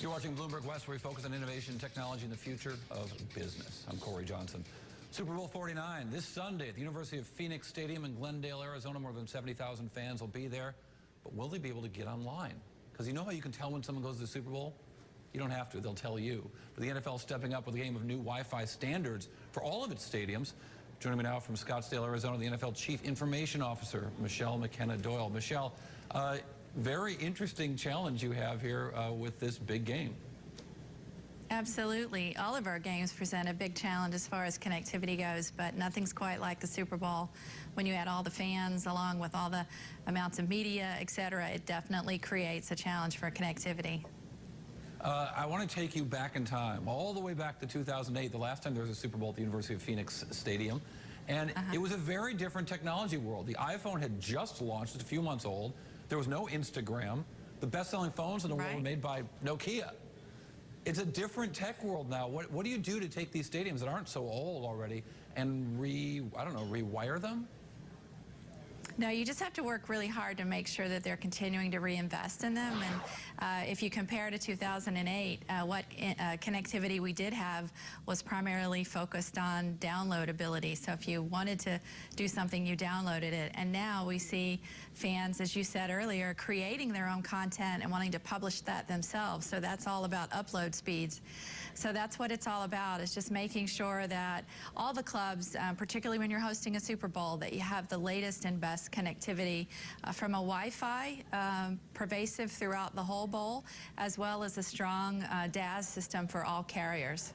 You're watching Bloomberg West, where we focus on innovation, technology, and the future of business. I'm Corey Johnson. Super Bowl 49 this Sunday at the University of Phoenix Stadium in Glendale, Arizona. More than 70,000 fans will be there. But will they be able to get online? Because you know how you can tell when someone goes to the Super Bowl? You don't have to. They'll tell you. But the NFL is stepping up with a game of new Wi-Fi standards for all of its stadiums. Joining me now from Scottsdale, Arizona, the NFL Chief Information Officer, Michelle McKenna-Doyle. Michelle, very interesting challenge you have here with this big game. Absolutely. All of our games present a big challenge as far as connectivity goes, but nothing's quite like the Super Bowl. When you add all the fans along with all the amounts of media, et cetera, it definitely creates a challenge for connectivity. I want to take you back in time, all the way back to 2008, the last time there was a Super Bowl at the University of Phoenix Stadium. And it was a very different technology world. The iPhone had just launched, it's a few months old. There was no Instagram. The best-selling phones in the world were made by Nokia. It's a different tech world now. What do you do to take these stadiums that aren't so old already and rewire them? No, you just have to work really hard to make sure that they're continuing to reinvest in them. And if you compare to 2008, what connectivity we did have was primarily focused on downloadability. So if you wanted to do something, you downloaded it. And now we see fans, as you said earlier, creating their own content and wanting to publish that themselves. So that's all about upload speeds. So that's what it's all about, is just making sure that all the clubs, particularly when you're hosting a Super Bowl, that you have the latest and best connectivity from a Wi-Fi pervasive throughout the whole bowl, as well as a strong DAS system for all carriers.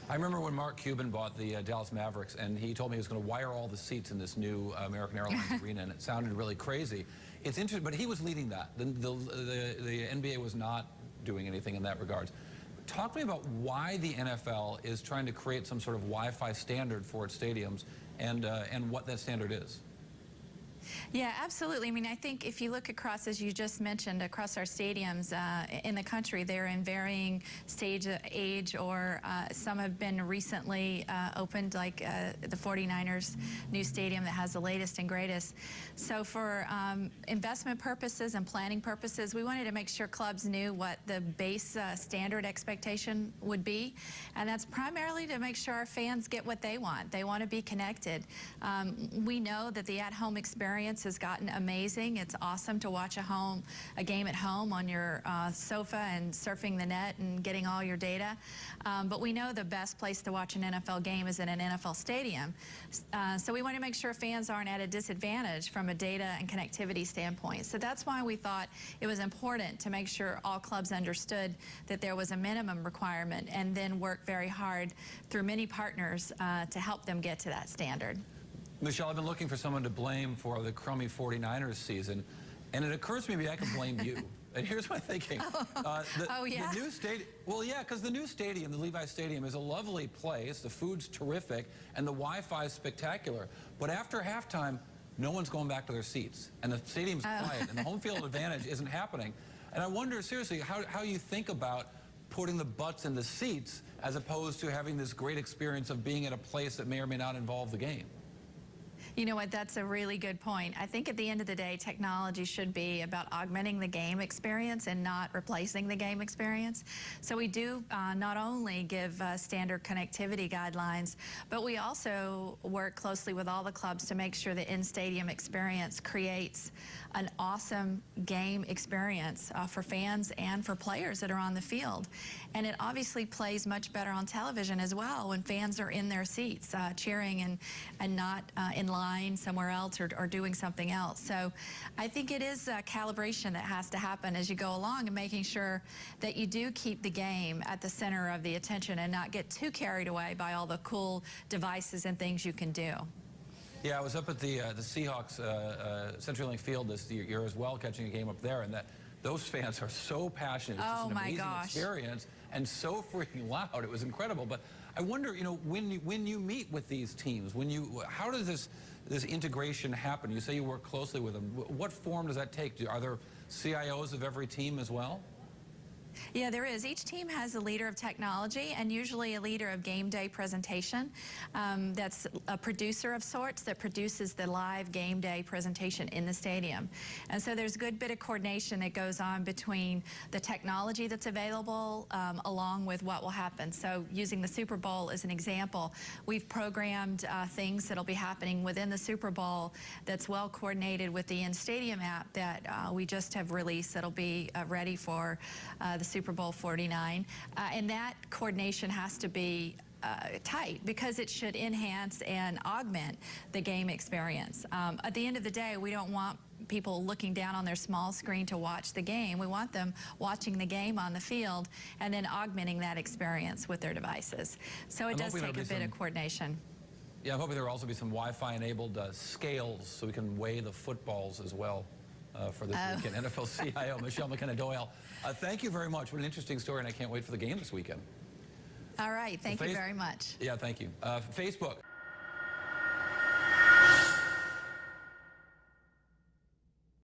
I remember when Mark Cuban bought the Dallas Mavericks, and he told me he was going to wire all the seats in this new American Airlines arena, and it sounded really crazy. It's interesting, but he was leading that. The NBA was not doing anything in that regard. Talk to me about why the NFL is trying to create some sort of Wi-Fi standard for its stadiums, and what that standard is. Yeah, absolutely. I mean, I think if you look across, as you just mentioned, across our stadiums in the country, they're in varying stage of age, or some have been recently opened, like the 49ers new stadium that has the latest and greatest. So for investment purposes and planning purposes, we wanted to make sure clubs knew what the base standard expectation would be, and that's primarily to make sure our fans get what they want. They want to be connected. We know that the at-home experience has gotten amazing. It's awesome to watch a game at home on your sofa and surfing the net and getting all your data. But we know the best place to watch an NFL game is in an NFL stadium. So we want to make sure fans aren't at a disadvantage from a data and connectivity standpoint. So that's why we thought it was important to make sure all clubs understood that there was a minimum requirement, and then work very hard through many partners to help them get to that standard. Michelle, I've been looking for someone to blame for the crummy 49ers season, and it occurs to me maybe I can blame you. And here's my thinking. The new stadium, well, yeah, because the new stadium, the Levi Stadium, is a lovely place. The food's terrific, and the Wi-Fi is spectacular. But after halftime, no one's going back to their seats, and the stadium's quiet, and the home field advantage isn't happening. And I wonder, seriously, how you think about putting the butts in the seats as opposed to having this great experience of being at a place that may or may not involve the game. You know what, that's a really good point. I think at the end of the day, technology should be about augmenting the game experience and not replacing the game experience. So we do not only give standard connectivity guidelines, but we also work closely with all the clubs to make sure the in-stadium experience creates an awesome game experience for fans and for players that are on the field. And it obviously plays much better on television as well when fans are in their seats cheering and not in line somewhere else or doing something else. So I think it is a calibration that has to happen as you go along, and making sure that you do keep the game at the center of the attention and not get too carried away by all the cool devices and things you can do. Yeah, I was up at the Seahawks CenturyLink Field this year as well, catching a game up there, and those fans are so passionate. It's just an amazing experience and so freaking loud. It was incredible. But I wonder, you know, when you meet with these teams, how does this integration happen? You say you work closely with them. What form does that take? Are there CIOs of every team as well? Yeah, there is. Each team has a leader of technology and usually a leader of game day presentation. That's a producer of sorts that produces the live game day presentation in the stadium. And so there's a good bit of coordination that goes on between the technology that's available along with what will happen. So using the Super Bowl as an example, we've programmed things that'll be happening within the Super Bowl that's well coordinated with the in-stadium app that we just have released that'll be ready for the Super Bowl 49, and that coordination has to be tight because it should enhance and augment the game experience. At the end of the day, we don't want people looking down on their small screen to watch the game. We want them watching the game on the field and then augmenting that experience with their devices. So it does take a bit of coordination. Yeah, I'm hoping there will also be some Wi-Fi enabled scales so we can weigh the footballs as well. For this weekend. NFL CIO Michelle McKenna-Doyle, thank you very much. What an interesting story, and I can't wait for the game this weekend. All right, thank you very much. Yeah, thank you. Facebook.